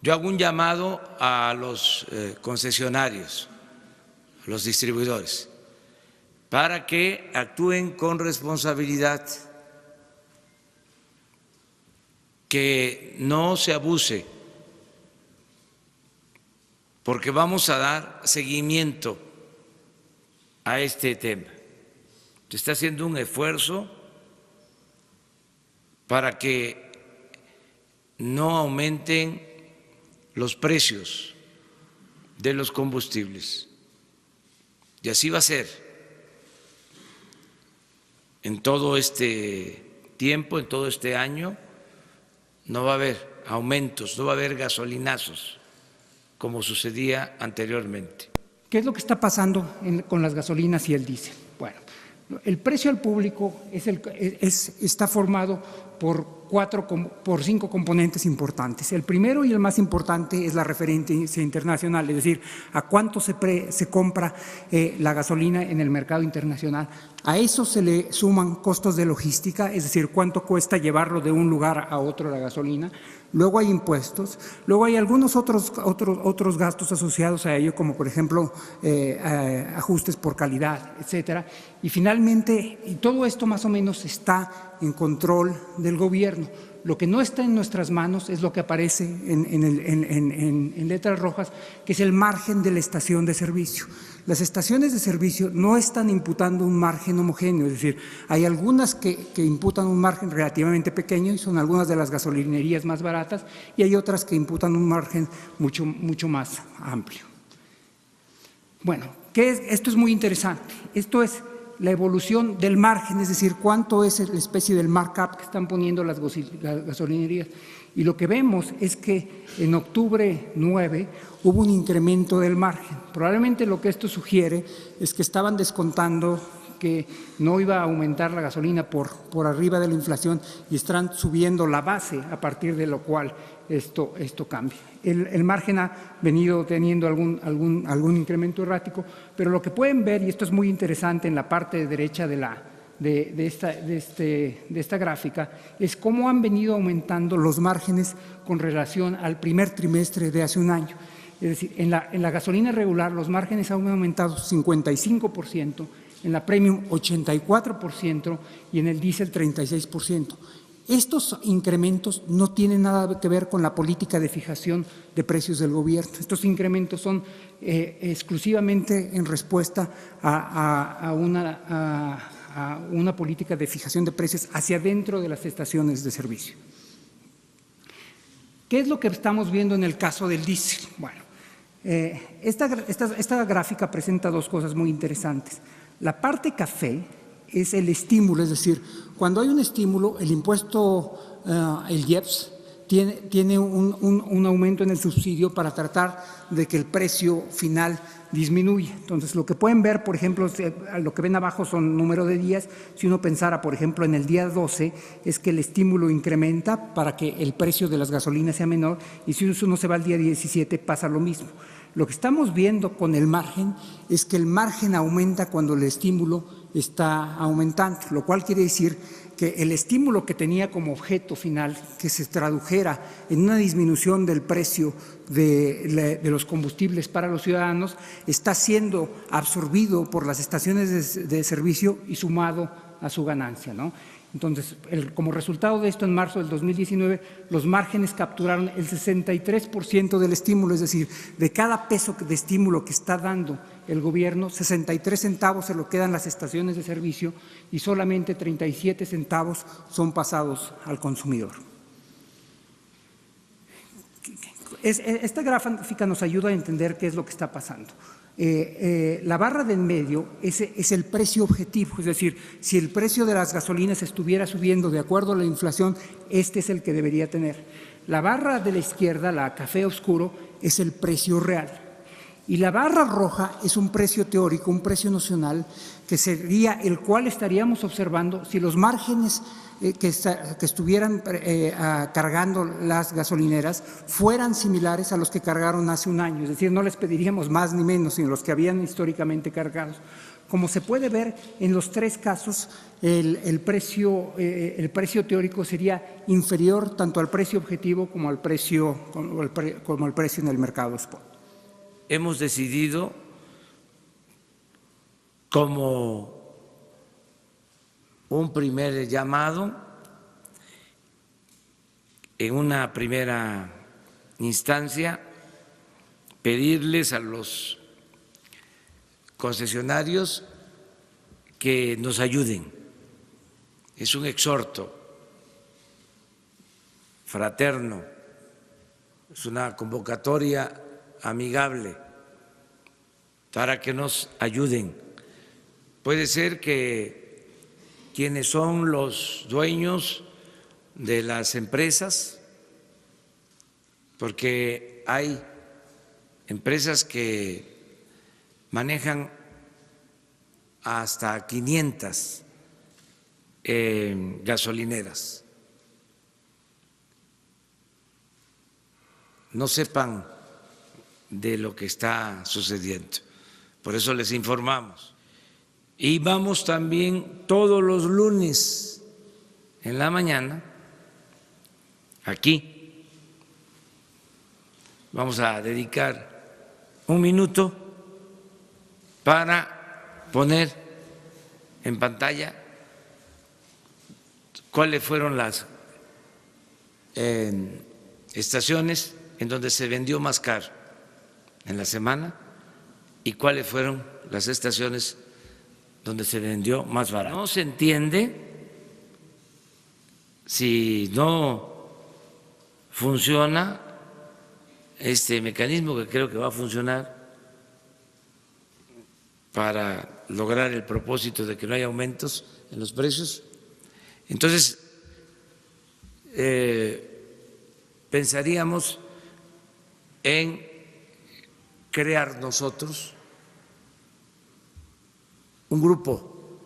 yo hago un llamado a los concesionarios, a los distribuidores, para que actúen con responsabilidad, que no se abuse, porque vamos a dar seguimiento a este tema. Se está haciendo un esfuerzo para que no aumenten los precios de los combustibles. Y así va a ser en todo este tiempo, en todo este año. No va a haber aumentos, no va a haber gasolinazos como sucedía anteriormente. ¿Qué es lo que está pasando con las gasolinas y el diésel? Bueno, el precio al público está formado por 5 componentes importantes. El primero y el más importante es la referencia internacional, es decir, a cuánto se compra la gasolina en el mercado internacional. A eso se le suman costos de logística, es decir, cuánto cuesta llevarlo de un lugar a otro la gasolina. Luego hay impuestos, luego hay algunos otros gastos asociados a ello, como por ejemplo ajustes por calidad, etcétera. Y finalmente, y todo esto más o menos está en control del gobierno. Lo que no está en nuestras manos es lo que aparece en letras rojas, que es el margen de la estación de servicio. Las estaciones de servicio no están imputando un margen homogéneo, es decir, hay algunas que imputan un margen relativamente pequeño y son algunas de las gasolinerías más baratas, y hay otras que imputan un margen mucho más amplio. Bueno, esto es muy interesante. Esto es la evolución del margen, es decir, cuánto es la especie del markup que están poniendo las gasolinerías. Y lo que vemos es que en octubre 9 hubo un incremento del margen. Probablemente lo que esto sugiere es que estaban descontando que no iba a aumentar la gasolina por arriba de la inflación y están subiendo la base, a partir de lo cual esto cambia. El margen ha venido teniendo algún incremento errático, pero lo que pueden ver, y esto es muy interesante en la parte derecha de esta gráfica, es cómo han venido aumentando los márgenes con relación al primer trimestre de hace un año. Es decir, en la gasolina regular los márgenes han aumentado 55%, en la premium 84% y en el diésel 36%. Estos incrementos no tienen nada que ver con la política de fijación de precios del gobierno. Estos incrementos son exclusivamente en respuesta a una política de fijación de precios hacia dentro de las estaciones de servicio. ¿Qué es lo que estamos viendo en el caso del diésel? Bueno, esta gráfica presenta dos cosas muy interesantes. La parte café es el estímulo, es decir, cuando hay un estímulo, el impuesto, el IEPS, tiene un aumento en el subsidio para tratar de que el precio final disminuya. Entonces, lo que pueden ver, por ejemplo, lo que ven abajo son número de días. Si uno pensara, por ejemplo, en el día 12, es que el estímulo incrementa para que el precio de las gasolinas sea menor, y si uno se va al día 17 pasa lo mismo. Lo que estamos viendo con el margen es que el margen aumenta cuando el estímulo está aumentando, lo cual quiere decir que el estímulo que tenía como objeto final, que se tradujera en una disminución del precio de los combustibles para los ciudadanos, está siendo absorbido por las estaciones de servicio y sumado a su ganancia, ¿no? Entonces, como resultado de esto, en marzo del 2019, los márgenes capturaron el 63% del estímulo, es decir, de cada peso de estímulo que está dando el gobierno, 63 centavos se lo quedan las estaciones de servicio y solamente 37 centavos son pasados al consumidor. Esta gráfica nos ayuda a entender qué es lo que está pasando. La barra de en medio es el precio objetivo, es decir, si el precio de las gasolinas estuviera subiendo de acuerdo a la inflación, este es el que debería tener. La barra de la izquierda, la café oscuro, es el precio real. Y la barra roja es un precio teórico, un precio nocional que sería el cual estaríamos observando si los márgenes que estuvieran cargando las gasolineras fueran similares a los que cargaron hace un año, es decir, no les pediríamos más ni menos, sino los que habían históricamente cargados. Como se puede ver, en los tres casos el precio teórico sería inferior tanto al precio objetivo como al precio en el mercado spot. Hemos decidido, como un primer llamado, en una primera instancia, pedirles a los concesionarios que nos ayuden. Es un exhorto fraterno, es una convocatoria amigable para que nos ayuden. Puede ser que quienes son los dueños de las empresas, porque hay empresas que manejan hasta 500 gasolineras, no sepan de lo que está sucediendo. Por eso les informamos. Y vamos también todos los lunes en la mañana, aquí, vamos a dedicar un minuto para poner en pantalla cuáles fueron las estaciones en donde se vendió más caro en la semana y cuáles fueron las estaciones donde se vendió más barato. No se entiende si no funciona este mecanismo, que creo que va a funcionar para lograr el propósito de que no haya aumentos en los precios. Entonces, pensaríamos en crear nosotros un grupo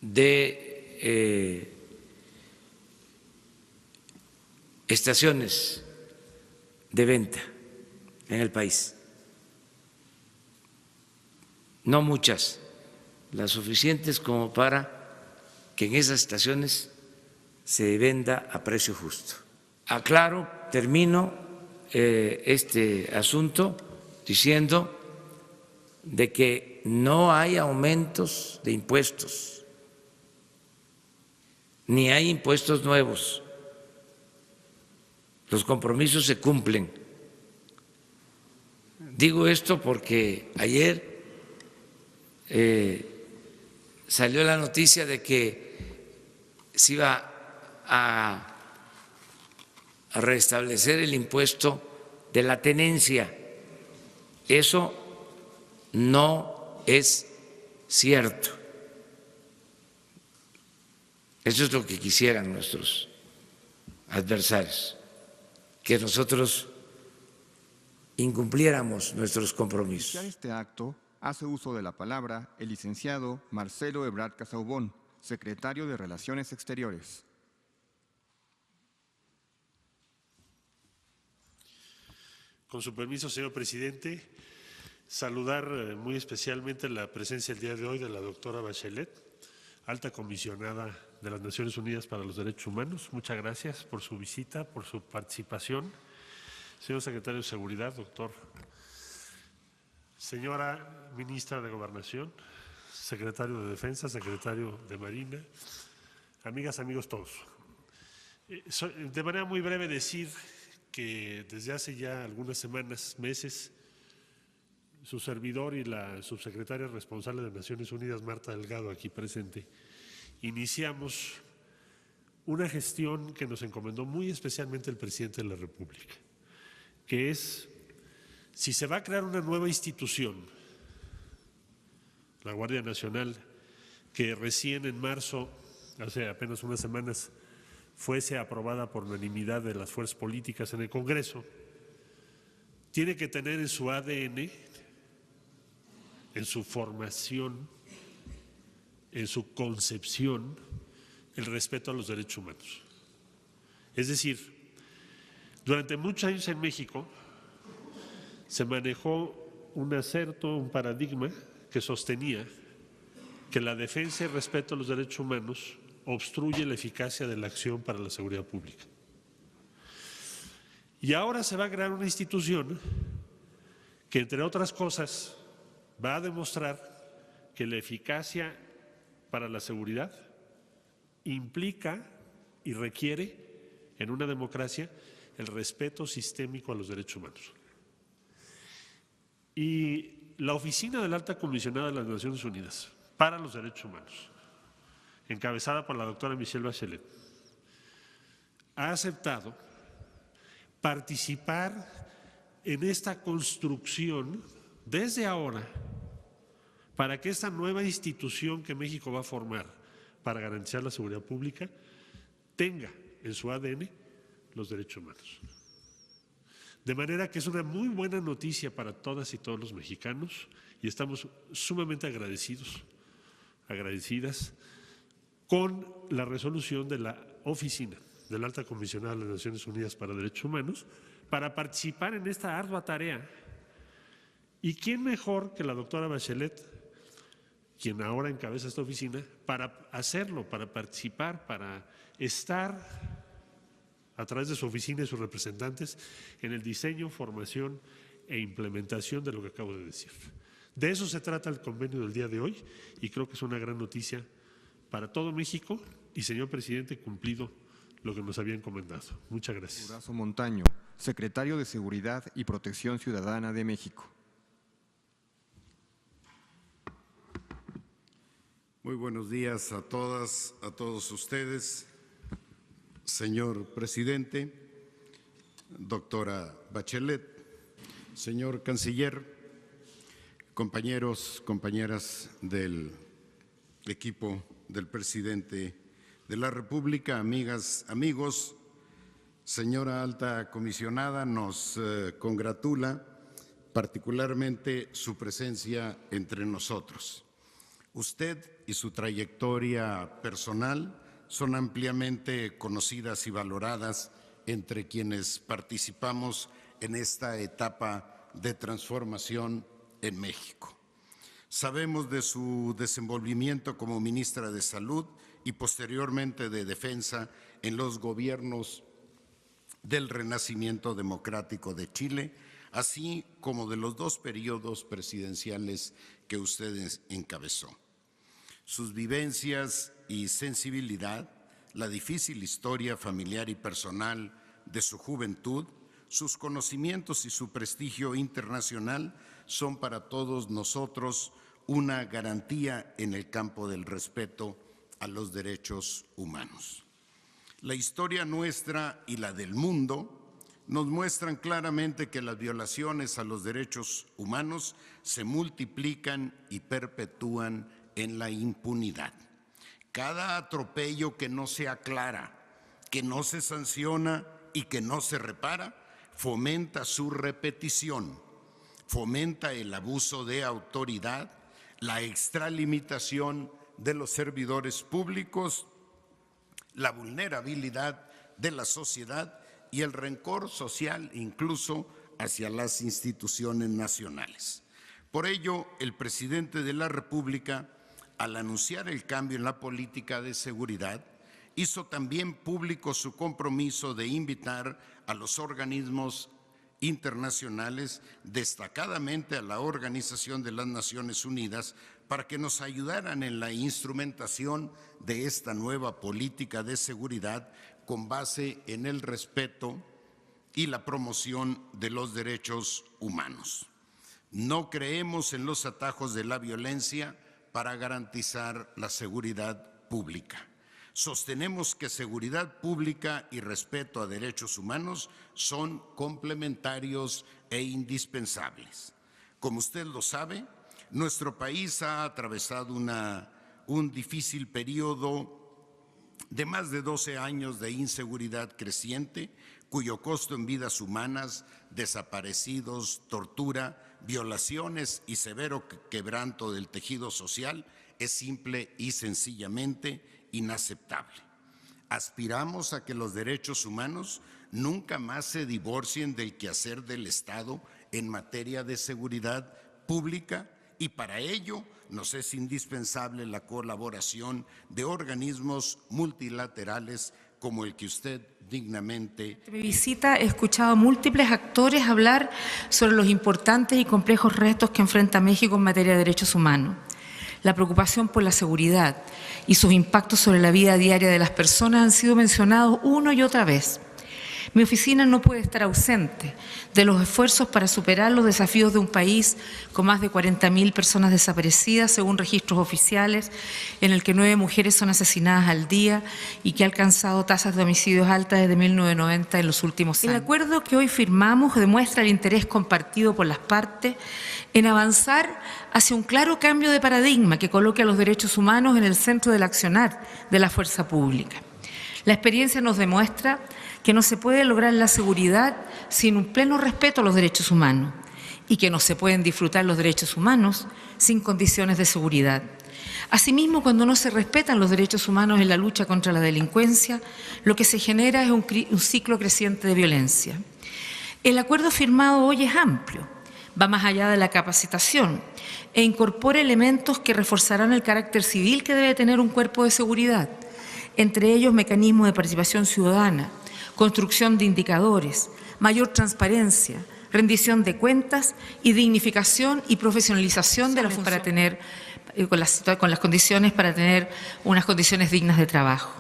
de estaciones de venta en el país. No muchas, las suficientes como para que en esas estaciones se venda a precio justo. Aclaro, termino este asunto diciendo de que no hay aumentos de impuestos, ni hay impuestos nuevos. Los compromisos se cumplen. Digo esto porque ayer salió la noticia de que se iba a restablecer el impuesto de la tenencia. Eso no es cierto. Eso es lo que quisieran nuestros adversarios, que nosotros incumpliéramos nuestros compromisos. En este acto hace uso de la palabra el licenciado Marcelo Ebrard Casaubon, secretario de Relaciones Exteriores. Con su permiso, señor presidente, saludar muy especialmente la presencia el día de hoy de la doctora Bachelet, alta comisionada de las Naciones Unidas para los Derechos Humanos. Muchas gracias por su visita, por su participación. Señor secretario de Seguridad, doctor. Señora ministra de Gobernación, secretario de Defensa, secretario de Marina, amigas, amigos todos. De manera muy breve decir que desde hace ya algunas semanas, meses, su servidor y la subsecretaria responsable de Naciones Unidas, Marta Delgado, aquí presente, iniciamos una gestión que nos encomendó muy especialmente el presidente de la República, que es, si se va a crear una nueva institución, la Guardia Nacional, que recién en marzo, hace apenas unas semanas, fuese aprobada por unanimidad de las fuerzas políticas en el Congreso, tiene que tener en su ADN, en su formación, en su concepción el respeto a los derechos humanos. Es decir, durante muchos años en México se manejó un acerto, un paradigma que sostenía que la defensa y respeto a los derechos humanos obstruye la eficacia de la acción para la seguridad pública. Y ahora se va a crear una institución que, entre otras cosas, va a demostrar que la eficacia para la seguridad implica y requiere en una democracia el respeto sistémico a los derechos humanos. Y la Oficina de la Alta Comisionada de las Naciones Unidas para los Derechos Humanos, encabezada por la doctora Michelle Bachelet, ha aceptado participar en esta construcción desde ahora para que esta nueva institución que México va a formar para garantizar la seguridad pública tenga en su ADN los derechos humanos. De manera que es una muy buena noticia para todas y todos los mexicanos y estamos sumamente agradecidas con la resolución de la Oficina de la Alta Comisionada de las Naciones Unidas para Derechos Humanos para participar en esta ardua tarea. ¿Y quién mejor que la doctora Bachelet, quien ahora encabeza esta oficina, para hacerlo, para participar, para estar a través de su oficina y sus representantes en el diseño, formación e implementación de lo que acabo de decir? De eso se trata el convenio del día de hoy y creo que es una gran noticia para todo México y, señor presidente, cumplido lo que nos había encomendado. Muchas gracias. Durazo Montaño, secretario de Seguridad y Protección Ciudadana de México. Muy buenos días a todas, a todos ustedes. Señor presidente, doctora Bachelet, señor canciller, compañeros, compañeras del equipo del presidente de la República, amigas, amigos, señora alta comisionada, nos congratula particularmente su presencia entre nosotros. Usted y su trayectoria personal son ampliamente conocidas y valoradas entre quienes participamos en esta etapa de transformación en México. Sabemos de su desenvolvimiento como ministra de Salud y posteriormente de Defensa en los gobiernos del Renacimiento Democrático de Chile, así como de los dos periodos presidenciales que usted encabezó. Sus vivencias y sensibilidad, la difícil historia familiar y personal de su juventud, sus conocimientos y su prestigio internacional son para todos nosotros una garantía en el campo del respeto a los derechos humanos. La historia nuestra y la del mundo nos muestran claramente que las violaciones a los derechos humanos se multiplican y perpetúan en la impunidad. Cada atropello que no se aclara, que no se sanciona y que no se repara, fomenta su repetición, fomenta el abuso de autoridad, la extralimitación de los servidores públicos, la vulnerabilidad de la sociedad y el rencor social incluso hacia las instituciones nacionales. Por ello, el presidente de la República, al anunciar el cambio en la política de seguridad, hizo también público su compromiso de invitar a los organismos internacionales, destacadamente a la Organización de las Naciones Unidas, para que nos ayudaran en la instrumentación de esta nueva política de seguridad con base en el respeto y la promoción de los derechos humanos. No creemos en los atajos de la violencia para garantizar la seguridad pública. Sostenemos que seguridad pública y respeto a derechos humanos son complementarios e indispensables. Como usted lo sabe, nuestro país ha atravesado un difícil periodo de más de 12 años de inseguridad creciente, cuyo costo en vidas humanas, desaparecidos, tortura, violaciones y severo quebranto del tejido social es simple y sencillamente inaceptable. Aspiramos a que los derechos humanos nunca más se divorcien del quehacer del Estado en materia de seguridad pública y para ello nos es indispensable la colaboración de organismos multilaterales como el que usted dignamente. En mi visita he escuchado a múltiples actores hablar sobre los importantes y complejos retos que enfrenta México en materia de derechos humanos. La preocupación por la seguridad y sus impactos sobre la vida diaria de las personas han sido mencionados una y otra vez. Mi oficina no puede estar ausente de los esfuerzos para superar los desafíos de un país con más de 40.000 personas desaparecidas, según registros oficiales, en el que 9 mujeres son asesinadas al día y que ha alcanzado tasas de homicidios altas desde 1990 en los últimos años. El acuerdo que hoy firmamos demuestra el interés compartido por las partes en avanzar hacia un claro cambio de paradigma que coloque a los derechos humanos en el centro del accionar de la fuerza pública. La experiencia nos demuestra que no se puede lograr la seguridad sin un pleno respeto a los derechos humanos y que no se pueden disfrutar los derechos humanos sin condiciones de seguridad. Asimismo, cuando no se respetan los derechos humanos en la lucha contra la delincuencia, lo que se genera es un ciclo creciente de violencia. El acuerdo firmado hoy es amplio, va más allá de la capacitación e incorpora elementos que reforzarán el carácter civil que debe tener un cuerpo de seguridad, entre ellos mecanismos de participación ciudadana, construcción de indicadores, mayor transparencia, rendición de cuentas y dignificación y profesionalización de la función para tener, con las condiciones para tener unas condiciones dignas de trabajo.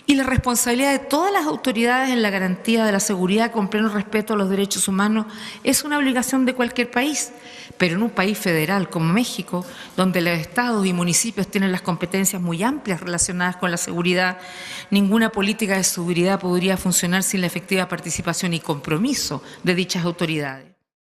Y la responsabilidad de todas las autoridades en la garantía de la seguridad con pleno respeto a los derechos humanos es una obligación de cualquier país, pero en un país federal como México, donde los estados y municipios tienen las competencias muy amplias relacionadas con la seguridad, ninguna política de seguridad podría funcionar sin la efectiva participación y compromiso de dichas autoridades.